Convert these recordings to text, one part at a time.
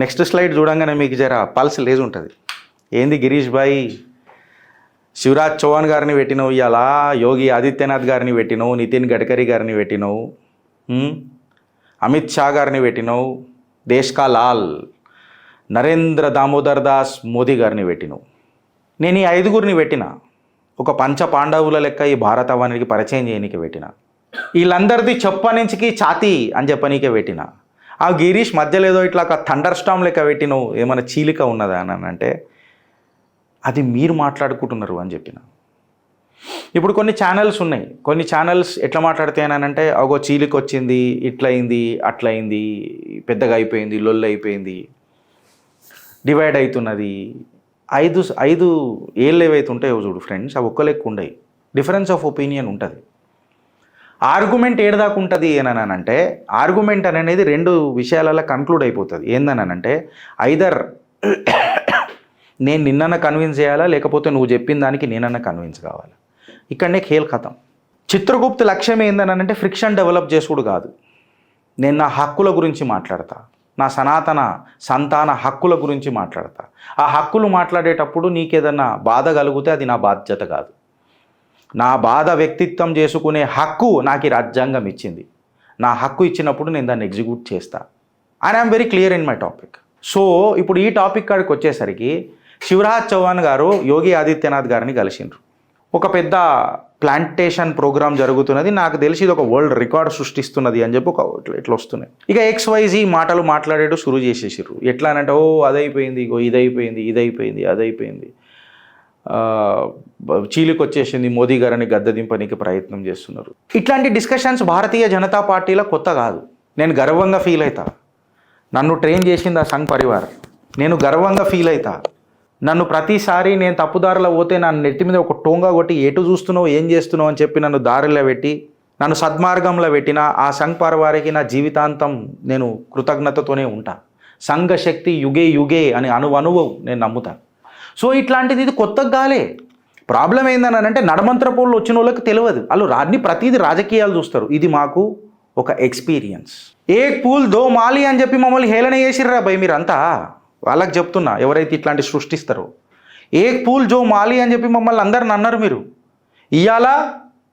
Next slide చూడంగానే మీకు జర పల్స్ లేజ్ ఉంటుంది. ఏంది గిరీష్ భాయ్, శివరాజ్ చౌహాన్ గారిని పెట్టినవు, ఇలా యోగి ఆదిత్యనాథ్ గారిని పెట్టినవు, నితిన్ గడ్కరీ గారిని పెట్టినవు, అమిత్ షా గారిని పెట్టినవు, దేశ్ కా లాల్ నరేంద్ర దామోదర్ దాస్ మోదీ గారిని పెట్టినవు. నేను ఈ 5గురిని పెట్టిన, ఒక పంచ పాండవుల లెక్క ఈ భారతవానికి పరిచయం చేయనీకి పెట్టిన, వీళ్ళందరిది చెప్పనించికి ఛాతీ అని చెప్పనీకే పెట్టిన. ఆ గిరీష్ మధ్యలో ఏదో ఇట్లా ఒక థండర్ స్టామ్ లెక్క పెట్టినవు, ఏమైనా చీలిక ఉన్నదా అని అంటే అది మీరు మాట్లాడుకుంటున్నారు అని చెప్పిన. ఇప్పుడు కొన్ని ఛానల్స్ ఉన్నాయి, కొన్ని ఛానల్స్ ఎట్లా మాట్లాడితేనంటే అగో చీలిక వచ్చింది, ఇట్లయింది, అట్లయింది, పెద్దగా అయిపోయింది, లొల్లు అయిపోయింది, డివైడ్ అవుతున్నది. ఐదు ఏళ్ళు ఏవైతే ఉంటాయో చూడు ఫ్రెండ్స్, అవి ఒక్క లెక్క ఉండయి, డిఫరెన్స్ ఆఫ్ ఒపీనియన్ ఉంటుంది. ఆర్గ్యుమెంట్ ఏడదాకా ఉంటుంది ఏననంటే, ఆర్గ్యుమెంట్ అనేది 2 విషయాలలో కన్క్లూడ్ అయిపోతుంది. ఏందనంటే ఐదర్ నేను నిన్నన్న కన్విన్స్ చేయాలా, లేకపోతే నువ్వు చెప్పిన దానికి నేనన్నా కన్విన్స్ కావాలి. ఇక్కడనే ఖేల్ ఖతం. చిత్రగుప్త లక్ష్యం ఏందనంటే ఫ్రిక్షన్ డెవలప్ చేసుడు కాదు. నేను నా హక్కుల గురించి మాట్లాడతా, నా సనాతన సంతాన హక్కుల గురించి మాట్లాడతా. ఆ హక్కులు మాట్లాడేటప్పుడు నీకేదన్నా బాధ కలిగితే అది నా బాధ్యత కాదు. నా బాధ వ్యక్తిత్వం చేసుకునే హక్కు నాకు ఈ రాజ్యాంగం ఇచ్చింది. నా హక్కు ఇచ్చినప్పుడు నేను దాన్ని ఎగ్జిక్యూట్ చేస్తా. And I'm very clear in my topic. So ఇప్పుడు ఈ టాపిక్ కాడికి వచ్చేసరికి శివరాజ్ చౌహాన్ గారు యోగి ఆదిత్యనాథ్ గారిని కలిసిండ్రు. ఒక పెద్ద ప్లాంటేషన్ ప్రోగ్రామ్ జరుగుతున్నది, నాకు తెలిసి ఇది ఒక వరల్డ్ రికార్డ్ సృష్టిస్తున్నది అని చెప్పి ఇట్లా వస్తున్నాయి. ఇక XYZ మాటలు మాట్లాడేటో షురూ చేసేసారు. ఎట్లా అంటే ఓ అదైపోయింది, ఇగో ఇదైపోయింది, ఇదైపోయింది, అదైపోయింది, చీలికి వచ్చేసింది, మోదీ గారిని గద్దెదింపడానికి ప్రయత్నం చేస్తున్నారు. ఇట్లాంటి డిస్కషన్స్ భారతీయ జనతా పార్టీలో కొత్త కాదు. నేను గర్వంగా ఫీల్ అవుతా, నన్ను ట్రైన్ చేసింది ఆ సంఘ్ పరివార్. నేను గర్వంగా ఫీల్ అవుతా. నన్ను ప్రతిసారి నేను తప్పుదారిలో పోతే నన్ను నెత్తి మీద ఒక టోంగా కొట్టి ఎటు చూస్తున్నావు, ఏం చేస్తున్నావు అని చెప్పి నన్ను దారిలో పెట్టి నన్ను సద్మార్గంలో పెట్టిన ఆ సంఘ్ పరివారికి నా జీవితాంతం నేను కృతజ్ఞతతోనే ఉంటా. సంఘ శక్తి యుగే యుగే అని అణువు నేను నమ్ముతాను. సో ఇట్లాంటిది ఇది కొత్తగా కాలే. ప్రాబ్లం ఏందని అంటే నడమంత్రపోళ్ళు వచ్చిన వాళ్ళకి తెలియదు, వాళ్ళు ప్రతిదీ రాజకీయాలు చూస్తారు. ఇది మాకు ఒక ఎక్స్పీరియన్స్. ఏక్ పూల్ దో మాలి అని చెప్పి మమ్మల్ని హేళన చేసిర్రా భయ్ మీరంతా. వాళ్ళకి చెప్తున్నా, ఎవరైతే ఇట్లాంటి సృష్టిస్తారో, ఏక్ పూల్ జో మాలి అని చెప్పి మమ్మల్ని అందరిని అన్నారు మీరు. ఇవాళ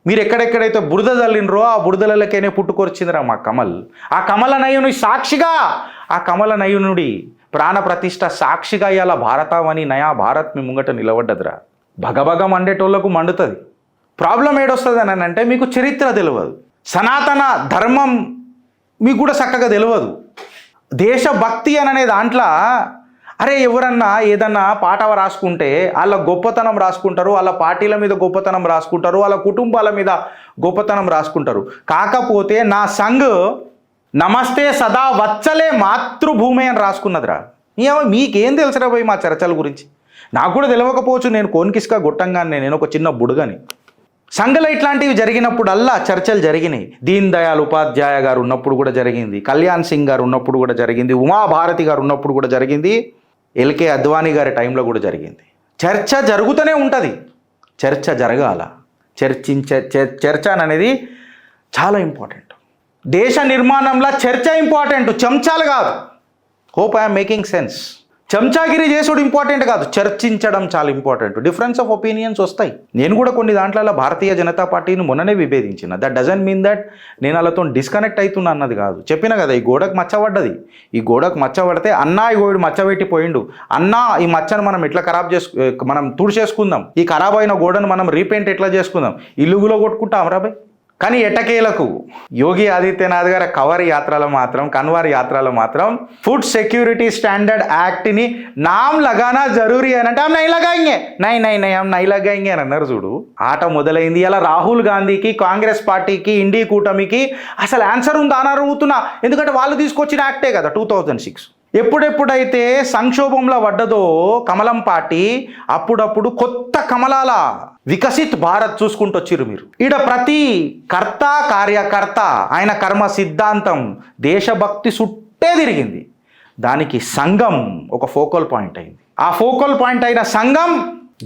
మీరు ఎక్కడెక్కడైతే బురద చల్లినరో ఆ బురదలకేనే పుట్టుకొచ్చిందిరా మా కమల్. ఆ కమల నయుని సాక్షిగా, ఆ కమల నయునుడి ప్రాణ ప్రతిష్ట సాక్షిగా ఇవాళ భారతావని నయా భారత్ మీ ముంగట నిలబడ్డదిరా. భగభగ మండేటోళ్లకు మండుతుంది. ప్రాబ్లం ఏడొస్తుంది అని అంటే మీకు చరిత్ర తెలియదు, సనాతన ధర్మం మీకు కూడా చక్కగా తెలియదు. దేశభక్తి అనే దాంట్లో అరే ఎవరన్నా ఏదన్నా పాటవ రాసుకుంటే వాళ్ళ గొప్పతనం రాసుకుంటారు, వాళ్ళ పార్టీల మీద గొప్పతనం రాసుకుంటారు, వాళ్ళ కుటుంబాల మీద గొప్పతనం రాసుకుంటారు. కాకపోతే నా సంఘ్ నమస్తే సదా వచ్చలే మాతృభూమి అని రాసుకున్నదిరా. మీకేం తెలుసురా పోయి మా చర్చల గురించి? నాకు కూడా తెలియకపోవచ్చు, నేను కోన్కిస్కా గొట్టంగానే, నేను ఒక చిన్న బుడుగని. సంఘలో ఇట్లాంటివి జరిగినప్పుడల్లా చర్చలు జరిగినాయి. దీన్ దయాళ్ ఉపాధ్యాయ గారు ఉన్నప్పుడు కూడా జరిగింది, కళ్యాణ్ సింగ్ గారు ఉన్నప్పుడు కూడా జరిగింది, ఉమాభారతి గారు ఉన్నప్పుడు కూడా జరిగింది, LK అద్వానీ గారి టైంలో కూడా జరిగింది. చర్చ జరుగుతూనే ఉంటుంది. చర్చ జరగాల, చర్చ అనేది చాలా ఇంపార్టెంట్. దేశ నిర్మాణంలో చర్చ ఇంపార్టెంట్, చెంచాలు కాదు. Hope I'm making sense. చెంచాగిరి చేసుడు ఇంపార్టెంట్ కాదు, చర్చించడం చాలా ఇంపార్టెంట్. డిఫరెన్స్ ఆఫ్ ఒపీనియన్స్ వస్తాయి. నేను కూడా కొన్ని దాంట్లో భారతీయ జనతా పార్టీని మొన్ననే విభేదించిన. దట్ డజంట్ మీన్ దట్ నేను వాళ్ళతో డిస్కనెక్ట్ అవుతున్నా అన్నది కాదు. చెప్పిన కదా, ఈ గోడకు మచ్చబడ్డది, ఈ గోడకు మచ్చబడితే అన్నా ఈ గోడు మచ్చబెట్టిపోయిండు, అన్నా ఈ మచ్చను మనం ఎట్లా మనం తుడిచేసుకుందాం, ఈ ఖరాబ్ అయిన గోడను మనం రీపెయింట్ ఎట్లా చేసుకుందాం, ఇల్లుగులో కొట్టుకుంటాం రాబాయ్. కానీ ఎట్టకేలకు యోగి ఆదిత్యనాథ్ గారి కన్వార్ యాత్రలో మాత్రం ఫుడ్ సెక్యూరిటీ స్టాండర్డ్ యాక్ట్ని నామ్ లగానా జరూరీ అని అంటే నై లగాయింగే అని అన్నారు చూడు. ఆట మొదలైంది. ఇలా రాహుల్ గాంధీకి, కాంగ్రెస్ పార్టీకి, ఇండి కూటమికి అసలు ఆన్సర్ ఉందా అని అడుగుతున్నా. ఎందుకంటే వాళ్ళు తీసుకొచ్చిన యాక్టే కదా 2006. ఎప్పుడెప్పుడైతే సంక్షోభంలో పడ్డదో కమలం పార్టీ, అప్పుడప్పుడు కొత్త కమలాల వికసిత్ భారత్ చూసుకుంటూ వచ్చిర్రు మీరు. ఈడ ప్రతి కర్త కార్యకర్త ఆయన కర్మ సిద్ధాంతం దేశభక్తి చుట్టే తిరిగింది. దానికి సంఘం ఒక ఫోకల్ పాయింట్ అయింది. ఆ ఫోకల్ పాయింట్ అయిన సంఘం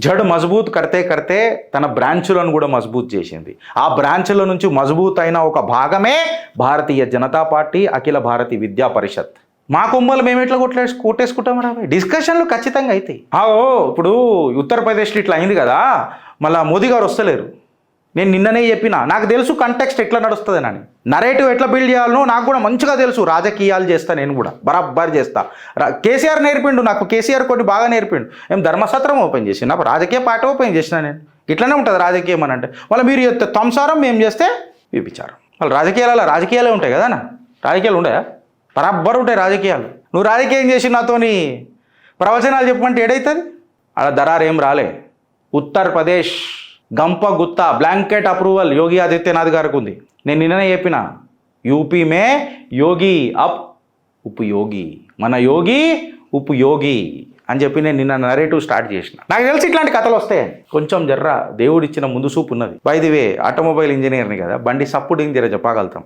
జడ్ మజబూత్ కర్తే తన బ్రాంచులను కూడా మజబూత్ చేసింది. ఆ బ్రాంచుల నుంచి మజబూత్ అయిన ఒక భాగమే భారతీయ జనతా పార్టీ, అఖిల భారతీయ విద్యా పరిషత్. మా కొమ్మలు మేము ఎట్లా కొట్టేసుకుంటాం రా? డిస్కషన్లు ఖచ్చితంగా అవుతాయి. ఇప్పుడు ఉత్తరప్రదేశ్లో ఇట్లా అయింది కదా, మళ్ళీ మోదీ గారు వస్తలేరు. నేను నిన్ననే చెప్పిన, నాకు తెలుసు కంటెక్స్ట్ ఎట్లా నడుస్తుంది అని, నరేటివ్ ఎట్లా బిల్డ్ చేయాలనో నాకు కూడా మంచిగా తెలుసు. రాజకీయాలు చేస్తా, నేను కూడా బరాబర్ చేస్తా. కేసీఆర్ నేర్పిండు నాకు, కేసీఆర్ కొన్ని బాగా నేర్పిండు. ఏం ధర్మసత్రం ఓపెన్ చేసిన, రాజకీయ పార్టీ ఓపెన్ చేసిన నేను. ఇట్లనే ఉంటుంది రాజకీయం అని అంటే. మళ్ళీ మీరు చెప్తే తంసారం మేము చేస్తే విభిచారం. వాళ్ళు రాజకీయాలే ఉంటాయి కదా, రాజకీయాలు ఉంటాయా? బరాబర్ ఉంటాయి రాజకీయాలు. నువ్వు రాజకీయం చేసి నాతోని ప్రవచనాలు చెప్పమంటే ఏడైతుంది? అలా దరారేం రాలే. ఉత్తరప్రదేశ్ గంప గుత్తా బ్లాంకెట్ అప్రూవల్ యోగి ఆదిత్యనాథ్ గారికి ఉంది. నేను నిన్ననే చెప్పిన, యూపీ మే యోగి అప్ ఉపయోగి, మన యోగి ఉపయోగి అని చెప్పి నేను నిన్న నరేటివ్ స్టార్ట్ చేసిన. నాకు తెలిసి ఇట్లాంటి కథలు వస్తాయని. కొంచెం జర్రా దేవుడిచ్చిన ముందు చూపు ఉన్నది. బై ది వే ఆటోమొబైల్ ఇంజనీర్ని కదా, బండి సప్పుడింగ్ జర చెప్పగలుగుతాం.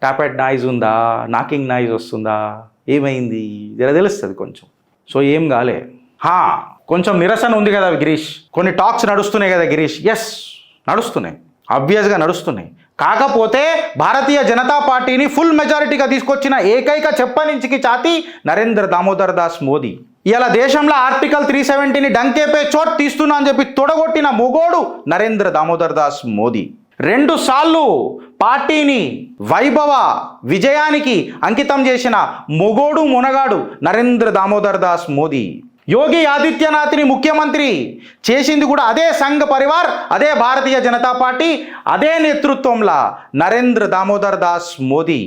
టాపెట్ నాయిజ్ ఉందా, నాకింగ్ నాయిజ్ వస్తుందా, ఏమైంది జర తెలుస్తుంది కొంచెం. సో ఏం కాలే. కొంచెం నిరసన ఉంది కదా గిరీష్, కొన్ని టాక్స్ నడుస్తున్నాయి కదా గిరీష్. ఎస్ నడుస్తున్నాయి, ఆబ్వియస్గా నడుస్తున్నాయి. కాకపోతే భారతీయ జనతా పార్టీని ఫుల్ మెజారిటీగా తీసుకొచ్చిన ఏకైక చెప్పనించికి ఛాతీ నరేంద్ర దామోదర్ దాస్ మోదీ. ఇలా దేశంలో ఆర్టికల్ 370ని డంకేపై చోట్ తీస్తున్నా అని చెప్పి తొడగొట్టిన మొగోడు నరేంద్ర దామోదర్ దాస్ మోదీ. 2 సార్లు పార్టీని వైభవ విజయానికి అంకితం చేసిన మొగోడు మునగాడు నరేంద్ర దామోదర్ దాస్ మోదీ. యోగి ఆదిత్యనాథ్ని ముఖ్యమంత్రి చేసింది కూడా అదే సంఘ్ పరివార్, అదే భారతీయ జనతా పార్టీ, అదే నేతృత్వంలో నరేంద్ర దామోదర్ దాస్ మోదీ.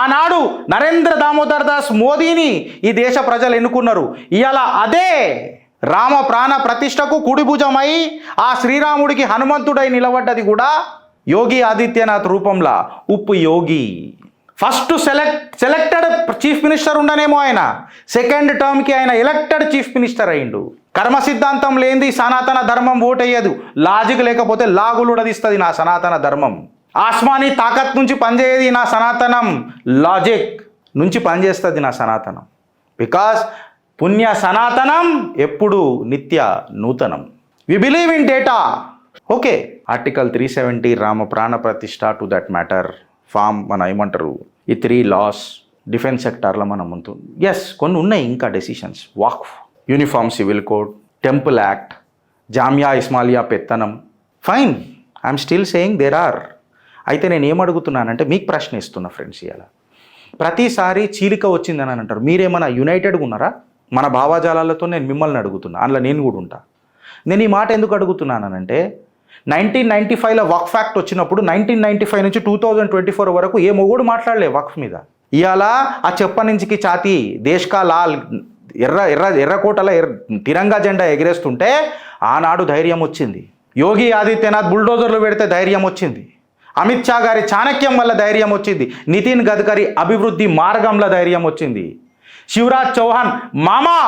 ఆనాడు నరేంద్ర దామోదర్ దాస్ మోదీని ఈ దేశ ప్రజలు ఎన్నుకున్నారు. ఇవాళ అదే రామ ప్రాణ ప్రతిష్టకు కుడిభుజమై ఆ శ్రీరాముడికి హనుమంతుడై నిలబడ్డది కూడా యోగి ఆదిత్యనాథ్ రూపంలో ఉపయోగి. ఫస్ట్ సెలెక్టెడ్ చీఫ్ మినిస్టర్ ఉండనేమో ఆయన, సెకండ్ టర్మ్కి ఆయన ఎలక్టెడ్ చీఫ్ మినిస్టర్ అయిండు. కర్మ సిద్ధాంతం లేనిది సనాతన ధర్మం ఓటయ్యదు. లాజిక్ లేకపోతే లాగులుడదిస్తుంది నా సనాతన ధర్మం. ఆస్మానీ తాకత్ నుంచి పనిచేయది నా సనాతనం, లాజిక్ నుంచి పనిచేస్తుంది నా సనాతనం. బికాస్ పుణ్య సనాతనం ఎప్పుడు నిత్య నూతనం. We believe in data. Okay, article 370 Ram ప్రాణ ప్రతిష్ఠ టు దట్ మ్యాటర్ ఫామ్ మన ఏమంటారు ఈ 3 laws డిఫెన్స్ సెక్టార్లో మనం ఉంటుంది. ఎస్ కొన్ని ఉన్నాయి ఇంకా decisions. Waqf, uniform civil code, temple act, Jamia ఇస్మాలియా పెత్తనం. Fine, I'm still saying there are. అయితే నేను ఏమడుగుతున్నానంటే మీకు ప్రశ్న ఇస్తున్నా ఫ్రెండ్స్, ఇలా ప్రతిసారి చీలిక వచ్చిందని అంటారు. మీరేమైనా యునైటెడ్గా ఉన్నారా? మన భావాజాలాలతో నేను మిమ్మల్ని అడుగుతున్నా, అందులో నేను కూడా ఉంటా. నేను ఈ మాట ఎందుకు అడుగుతున్నానంటే 1995లో వక్ఫ్ యాక్ట్ వచ్చినప్పుడు 1995 నుంచి 2024 వరకు ఏ మొగుడు మాట్లాడలే వక్ఫ్ మీద. ఇవాళ ఆ చెప్పనించికి ఛాతీ దేశ్కా లాల్ ఎర్రకోటల తిరంగా జెండా ఎగిరేస్తుంటే ఆనాడు ధైర్యం వచ్చింది. యోగి ఆదిత్యనాథ్ బుల్డోజర్లు పెడితే ధైర్యం వచ్చింది. అమిత్ షా గారి చాణక్యం వల్ల ధైర్యం వచ్చింది. నితిన్ గడ్కరీ అభివృద్ధి మార్గంలో ధైర్యం వచ్చింది. శివరాజ్ చౌహాన్ మామా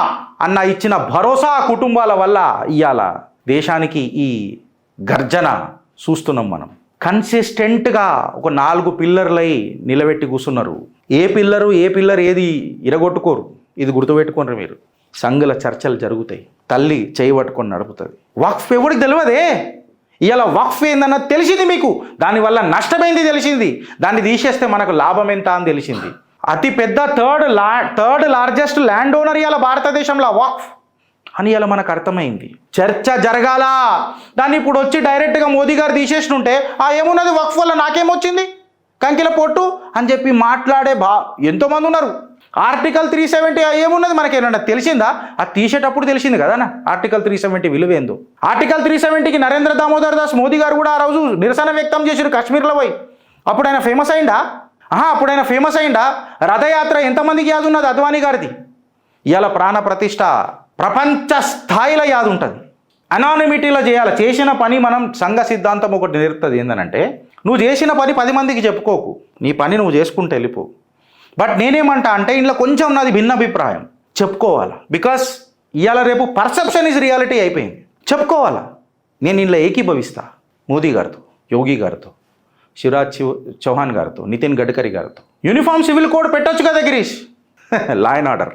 అన్న ఇచ్చిన భరోసా కుటుంబాల వల్ల ఇవాళ దేశానికి ఈ గర్జన చూస్తున్నాం మనం. కన్సిస్టెంట్గా ఒక 4 పిల్లర్లై నిలబెట్టి కూర్చున్నారు. ఏ పిల్లర్ ఏది ఇరగొట్టుకోరు. ఇది గుర్తుపెట్టుకోండి మీరు. సంఘుల చర్చలు జరుగుతాయి, తల్లి చేయి పట్టుకొని నడుపుతుంది. వక్ఫ్ ఎవరికి తెలియదే. ఇవాళ వక్ఫ్ ఏందన్నది తెలిసింది మీకు, దానివల్ల నష్టమైంది తెలిసింది, దాన్ని తీసేస్తే మనకు లాభం ఎంత అని తెలిసింది. అతి పెద్ద థర్డ్ లార్జెస్ట్ ల్యాండ్ ఓనర్ ఇవాళ భారతదేశంలో వక్ఫ్ అని ఇలా మనకు అర్థమైంది. చర్చ జరగాల, దాన్ని ఇప్పుడు వచ్చి డైరెక్ట్గా మోదీ గారు తీసేసినుంటే ఏమున్నది వక్ఫ్ వల్ల నాకేమొచ్చింది కంకిల పొట్టు అని చెప్పి మాట్లాడే ఎంతోమంది ఉన్నారు. ఆర్టికల్ 370 ఏమున్నది మనకేమన్నా తెలిసిందా? అది తీసేటప్పుడు తెలిసింది కదా ఆర్టికల్ 370 విలువేందో. ఆర్టికల్ 370కి నరేంద్ర దామోదర్ దాస్ మోదీ గారు కూడా ఆ రోజు నిరసన వ్యక్తం చేశారు కాశ్మీర్లో పోయి. అప్పుడు ఆయన ఫేమస్ అయిందా? రథయాత్ర ఎంతమందికి యాదు ఉన్నది? అద్వానీ గారిది. ఇవాళ ప్రాణ ప్రతిష్ఠ ప్రపంచ స్థాయిలో యాదు ఉంటుంది. అనానిమిటీలో చేయాలి. చేసిన పని మనం సంఘ సిద్ధాంతం ఒకటి నేర్పుతుంది ఏంటంటే, నువ్వు చేసిన పని 10 మందికి చెప్పుకోకు, నీ పని నువ్వు చేసుకుంటూ వెళ్ళిపో. బట్ నేనేమంటా అంటే ఇంట్లో కొంచెం నాది భిన్నాభిప్రాయం చెప్పుకోవాలా. బికాస్ ఇవాళ రేపు పర్సెప్షన్ ఇస్ రియాలిటీ అయిపోయింది. చెప్పుకోవాలా. నేను ఇంట్లో ఏకీభవిస్తా మోదీ గారితో, యోగి గారితో, శివరాజ్ చౌహాన్ గారితో, నితిన్ గడ్కరీ గారితో. యూనిఫామ్ సివిల్ కోడ్ పెట్టొచ్చు కదా గిరీష్. లా అండ్ ఆర్డర్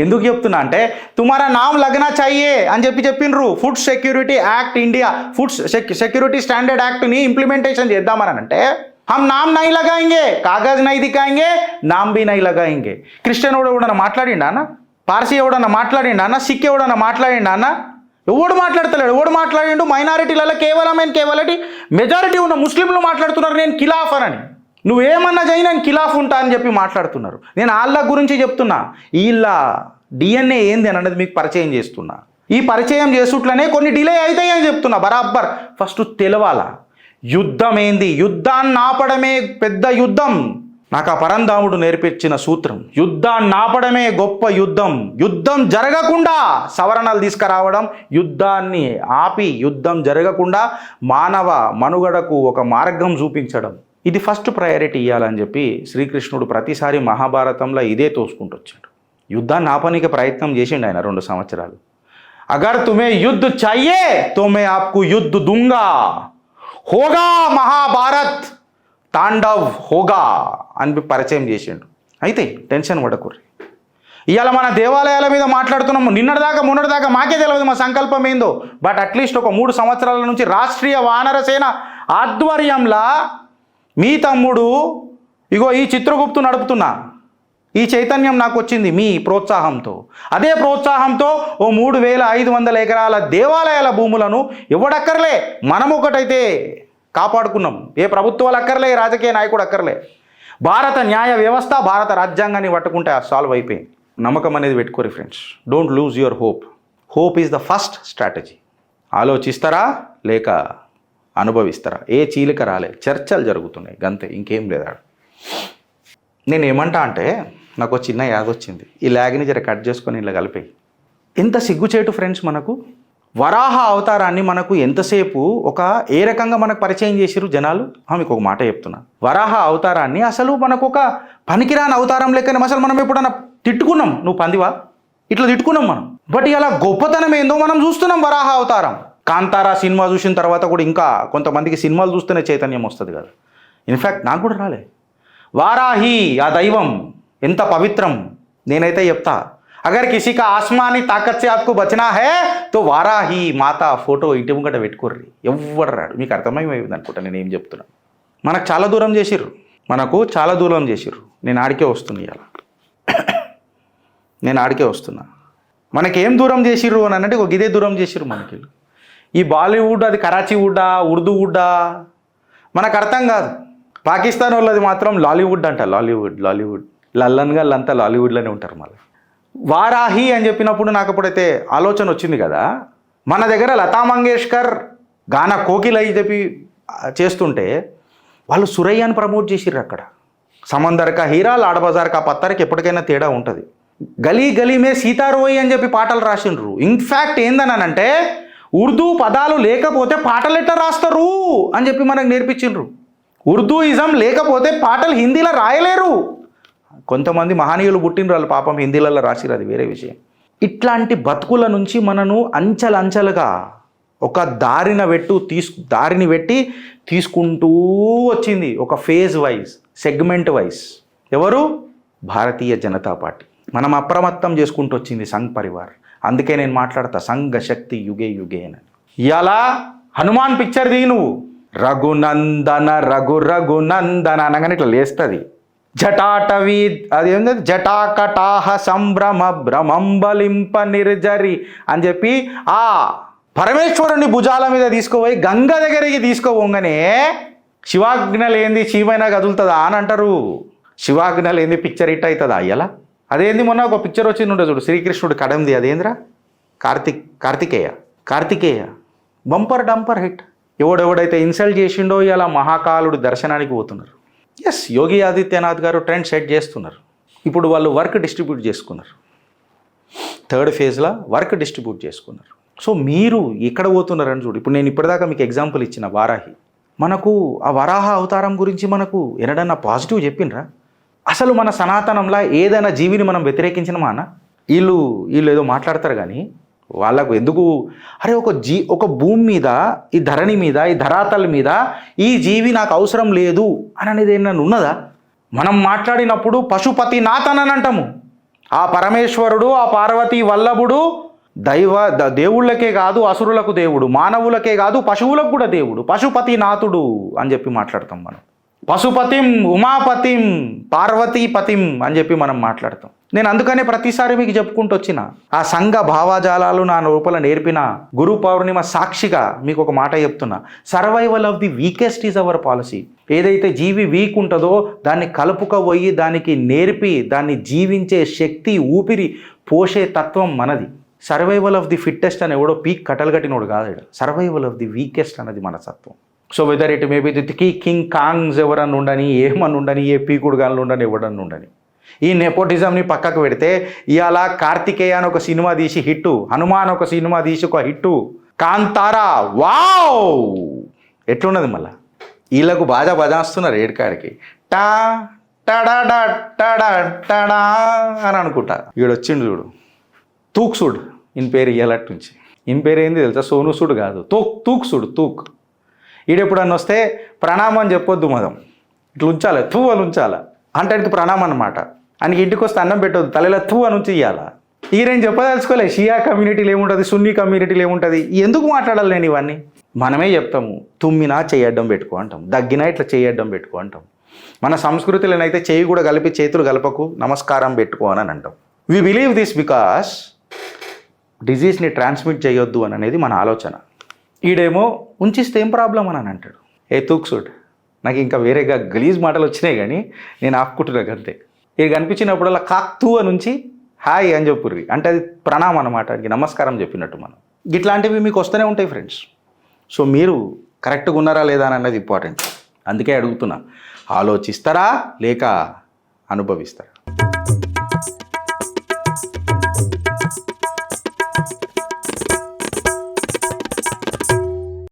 ఎందుకు చెప్తున్నా అంటే, తుమారా నామ్ లగ్నా చాయే అని చెప్పిండ్రు. Food security act India, food security standard యాక్ట్ని ఇంప్లిమెంటేషన్ చేద్దామని అంటే हम नाम नहीं लगाएंगे, कागज नहीं दिखाएंगे, नाम भी नहीं लगाएंगे. క్రిస్టియన్ ఎవడన్నా మాట్లాడిండా అన్న? పార్సీ ఎవడన్నా మాట్లాడిండా అన్న? సిక్ ఎవడన్నా మాట్లాడిండా అన్న? ఎవడు మాట్లాడతలేడు. ఎవడు మాట్లాడిండు? మైనారిటీలలో కేవలం మెజారిటీ ఉన్న ముస్లింలు మాట్లాడుతున్నారు నేను ఖిలాఫ్ అని. నువ్వేమన్నా చేయి నేను ఖిలాఫ్ ఉంటా అని చెప్పి మాట్లాడుతున్నారు. నేను వాళ్ళ గురించి చెప్తున్నా. వీళ్ళ డిఎన్ఏ ఏంది అని అన్నది మీకు పరిచయం చేస్తున్నా. ఈ పరిచయం చేసుట్లనే కొన్ని డిలే అవుతాయని చెప్తున్నా. బరాబర్ ఫస్ట్ తెలవాలా యుద్ధం ఏంది. యుద్ధాన్ని ఆపడమే పెద్ద యుద్ధం. నాకు ఆ పరంధాముడు నేర్పించిన సూత్రం. యుద్ధాన్ని ఆపడమే గొప్ప యుద్ధం. యుద్ధం జరగకుండా సవరణలు తీసుకురావడం, యుద్ధాన్ని ఆపి యుద్ధం జరగకుండా మానవ మనుగడకు ఒక మార్గం చూపించడం, ఇది ఫస్ట్ ప్రయారిటీ ఇవ్వాలని చెప్పి శ్రీకృష్ణుడు ప్రతిసారి మహాభారతంలో ఇదే తోసుకుంటూ వచ్చాడు. యుద్ధాన్ని ఆపడానికి ప్రయత్నం చేసిండు ఆయన 2 సంవత్సరాలు. అగర్ తుమే యుద్ధ చాయే తో మే ఆప్కు యుద్ధ దుంగా, హోగా మహాభారత్ తాండవ్ హోగా అని పరిచయం చేసిండు. అయితే టెన్షన్ పడకూర్రి. ఇవాళ మన దేవాలయాల మీద మాట్లాడుతున్నాము. మొన్నటిదాకా మాకే తెలియదు మా సంకల్పం ఏందో. బట్ అట్లీస్ట్ ఒక 3 సంవత్సరాల నుంచి రాష్ట్రీయ వానర సేన ఆధ్వర్యంలో మీ తమ్ముడు ఇగో ఈ చిత్రగుప్తు నడుపుతున్నా. ఈ చైతన్యం నాకు వచ్చింది మీ ప్రోత్సాహంతో. అదే ప్రోత్సాహంతో ఓ 3500 ఎకరాల దేవాలయాల భూములను ఎవడక్కర్లే, మనం ఒకటైతే కాపాడుకున్నాం. ఏ ప్రభుత్వాలు అక్కర్లే, ఏ రాజకీయ నాయకుడు అక్కర్లే. భారత న్యాయ వ్యవస్థ, భారత రాజ్యాంగాన్ని పట్టుకుంటే సాల్వ్ అయిపోయింది. నమ్మకం అనేది పెట్టుకోరు friends. Don't lose your hope. Hope is the first strategy. ఆలోచిస్తారా లేక అనుభవిస్తారా? ఏ చీలిక రాలే, చర్చలు జరుగుతున్నాయి గంతే, ఇంకేం లేదా. నేను ఏమంటా అంటే నాకు చిన్న యాద వచ్చింది. ఈ ల్యాగ్ని జర కట్ చేసుకొని ఇలా కలిపాయి. ఎంత సిగ్గుచేటు ఫ్రెండ్స్. మనకు వరాహ అవతారాన్ని మనకు ఎంతసేపు ఏ రకంగా మనకు పరిచయం చేసిరు జనాలు. మీకు ఒక మాట చెప్తున్నా. వరాహ అవతారాన్ని అసలు మనకు ఒక పనికిరాని అవతారం లెక్కనే అసలు మనం ఎప్పుడన్నా తిట్టుకున్నాం. నువ్వు పందివా ఇట్లా తిట్టుకున్నాం మనం. బట్ ఇలా గొప్పతనం ఏందో మనం చూస్తున్నాం. వరాహ అవతారం కాంతారా సినిమా చూసిన తర్వాత కూడా ఇంకా కొంతమందికి సినిమాలు చూస్తేనే చైతన్యం వస్తుంది కదా. ఇన్ఫ్యాక్ట్ నాకు కూడా రాలే. వారాహి ఆ దైవం ఎంత పవిత్రం. నేనైతే చెప్తా, అగర్ కిసీకా ఆస్మాని తాకత్ సే ఆప్కు బచనా హే తో వారాహి మాతా ఫోటో ఇంటి ముంగట పెట్టుకోర్రి. ఎవ్వడు రాడు. మీకు అర్థమైపోయింది అనుకుంటా నేను ఏం చెప్తున్నా. మనకు చాలా దూరం చేసిర్రు. నేను ఆడికే వస్తున్నా. మనకేం దూరం చేసిర్రు అని అంటే ఒక ఇదే దూరం చేసిర్రు మనకి. ఈ బాలీవుడ్, అది కరాచీ వుడ్డా, ఉర్దూ వుడ్డా మనకు అర్థం కాదు. పాకిస్తాన్ వాళ్ళది మాత్రం లాలీవుడ్ అంట. లాలీవుడ్ లల్లన్గా అంతా లాలీవుడ్లోనే ఉంటారు. మళ్ళీ వారాహి అని చెప్పినప్పుడు నాకు అప్పుడైతే ఆలోచన వచ్చింది కదా, మన దగ్గర లతా మంగేష్కర్ గానా కోకిల అని చెప్పి చేస్తుంటే వాళ్ళు సురయ్యని ప్రమోట్ చేసిర్రు. అక్కడ సమందర్ కా హీరా, లాడ్ బజార్ కా పత్తర్కి ఎప్పటికైనా తేడా ఉంటుంది. గలీ గలీ మే సీతారోయి అని చెప్పి పాటలు రాసిండ్రు. ఇన్ఫ్యాక్ట్ ఏందనంటే ఉర్దూ పదాలు లేకపోతే పాటలు ఎట్లా రాస్తారు అని చెప్పి మనకు నేర్పించిండ్రు. ఉర్దూయిజం లేకపోతే పాటలు హిందీలో రాయలేరు. కొంతమంది మహనీయులు పుట్టినరు, వాళ్ళు పాపం హిందీలలో రాసిరు, అది వేరే విషయం. ఇట్లాంటి బతుకుల నుంచి మనను అంచెలంచెలుగా ఒక దారిని పెట్టి తీసుకుంటూ వచ్చింది. ఒక ఫేజ్ వైజ్, సెగ్మెంట్ వైజ్. ఎవరు? భారతీయ జనతా పార్టీ. మనం అప్రమత్తం చేసుకుంటూ వచ్చింది సంఘ్ పరివార్. అందుకే నేను మాట్లాడతా సంఘ శక్తి యుగే యుగే అని. ఇలా హనుమాన్ పిక్చర్ దిగి నువ్వు రఘునందన రఘునందన అనగానే ఇట్లా లేస్తుంది. జటాటవి అది ఏంటంటే జటాకటాహ సంభ్రమ భ్రమంబలింప నిర్జరి అని చెప్పి ఆ పరమేశ్వరుని భుజాల మీద తీసుకుపోయి గంగ దగ్గరికి తీసుకోపోగానే శివాజ్ఞ లేనిది చీమైనా కదులుతుందా అని అంటారు. శివాజ్ఞ లేనిది పిక్చర్ హిట్ అవుతుందా అయ్యలా? అదేంది మొన్న ఒక పిక్చర్ వచ్చింది చూడు, శ్రీకృష్ణుడు కడంది, అదేంద్రా కార్తికేయ బంపర్ డంపర్ హిట్. ఎవడెవడైతే ఇన్సల్ట్ చేసిండో ఇలా మహాకాలుడు దర్శనానికి పోతున్నారు. ఎస్, యోగి ఆదిత్యనాథ్ గారు ట్రెండ్ సెట్ చేస్తున్నారు. ఇప్పుడు వాళ్ళు వర్క్ డిస్ట్రిబ్యూట్ చేసుకున్నారు. 3rd ఫేజ్లో వర్క్ డిస్ట్రిబ్యూట్ చేసుకున్నారు. సో మీరు ఎక్కడ పోతున్నారని చూడు. ఇప్పుడు నేను ఇప్పటిదాకా మీకు ఎగ్జాంపుల్ ఇచ్చిన వారాహి. మనకు ఆ వరాహ అవతారం గురించి మనకు ఎన్నడన్నా పాజిటివ్ చెప్పిండ్రా? అసలు మన సనాతనంలో ఏదైనా జీవిని మనం వ్యతిరేకించినమా అన్న? వీళ్ళు ఏదో మాట్లాడతారు కానీ వాళ్ళకు ఎందుకు అరే ఒక భూమి మీద, ఈ ధరణి మీద, ఈ ధరాతల మీద ఈ జీవి నాకు అవసరం లేదు అని అనేది ఏమన్నా ఉన్నదా? మనం మాట్లాడినప్పుడు పశుపతినాథ్ అని అంటాము. ఆ పరమేశ్వరుడు, ఆ పార్వతీ వల్లభుడు దేవుళ్ళకే కాదు అసురులకు దేవుడు, మానవులకే కాదు పశువులకు కూడా దేవుడు, పశుపతినాథుడు అని చెప్పి మాట్లాడతాం మనం. పశుపతిం, ఉమాపతిం, పార్వతీపతిం అని చెప్పి మనం మాట్లాడతాం. నేను అందుకనే ప్రతిసారి మీకు చెప్పుకుంటూ వచ్చిన ఆ సంఘ భావాజాలాలు నా లోపల నేర్పిన గురు పౌర్ణిమ సాక్షిగా మీకు ఒక మాట చెప్తున్నా. Survival of the weakest is our policy. ఏదైతే జీవి వీక్ ఉంటుందో దాన్ని కలుపుకపోయి దానికి నేర్పి దాన్ని జీవించే శక్తి ఊపిరి పోసే తత్వం మనది. సర్వైవల్ ఆఫ్ ది ఫిట్టెస్ట్ అని ఎవడో పీక్ కట్టలు కట్టినోడు కాదు. సర్వైవల్ ఆఫ్ ది వీకెస్ట్ అనేది మన తత్వం. So whether it may be the King Kongs ఎవరన్నా ఉండని, ఏమని ఉండని, ఏ పీకుడు గాళ్ళు ఉండని, ఎవడన్నా ఉండని. ఈ నెపోటిజంని పక్కకు పెడితే ఇవాళ కార్తికేయ అని ఒక సినిమా తీసి హిట్టు, హనుమాన్ ఒక సినిమా తీసి ఒక హిట్టు, కాంతారా వావ్ ఎట్లున్నది. మళ్ళా వీళ్ళకు బాజా బజాస్తున్నారు ఏడుకాడికి టా టడా టడా టడా అని అనుకుంటా. వీడొచ్చిండు చూడు తూక్సుడు, ఈయన పేరు ఇయ్యాలట్ నుంచి. ఈయన పేరు ఏంది తెలుసా? సోనుసుడు కాదు, తూక్సుడు. ఈడెప్పుడన్నా వస్తే ప్రణామం చెప్పొద్దు మదం, ఇట్లా ఉంచాలి, తూ అని ఉంచాల అంటే ఆయనకి ప్రణామం అనమాట. ఆయనకి ఇంటికి వస్తే అన్నం పెట్టొద్దు, తలలా తూ అని ఉంచి ఇవ్వాలా. ఈయన చెప్పదలుచుకోలే. షియా కమ్యూనిటీలు ఏముంటుంది, సున్నీ కమ్యూనిటీలు ఏముంటుంది, ఎందుకు మాట్లాడాలి నేను ఇవన్నీ? మనమే చెప్తాము తుమ్మినా చేయడ్డం పెట్టుకో అంటాం, దగ్గినా ఇట్లా చేయడ్డం పెట్టుకో అంటాం. మన సంస్కృతిలోనైతే చేయి కూడా కలిపి చేతులు కలపకు, నమస్కారం పెట్టుకో అని అంటాం. వి బిలీవ్ దిస్ బికాస్ డిజీజ్ని ట్రాన్స్మిట్ చేయొద్దు అని అనేది మన ఆలోచన. ఈడేమో ఉంచిస్తే ఏం ప్రాబ్లం అని అంటాడు. ఏ తూక్సుడ్, నాకు ఇంకా వేరేగా గలీజ్ మాటలు వచ్చినాయి కానీ నేను ఆపుకుంటున్నా అంతే. ఇది కనిపించినప్పుడల్లా కాక్తూ అని ఉంచి హాయ్ అని చెప్పుర్రి, అంటే అది ప్రణామం అనమాట, అది నమస్కారం చెప్పినట్టు మనం. ఇట్లాంటివి మీకు వస్తూనే ఉంటాయి ఫ్రెండ్స్. సో మీరు కరెక్ట్గా ఉన్నారా లేదా అని అన్నది ఇంపార్టెంట్. అందుకే అడుగుతున్నా, ఆలోచిస్తారా లేక అనుభవిస్తారా?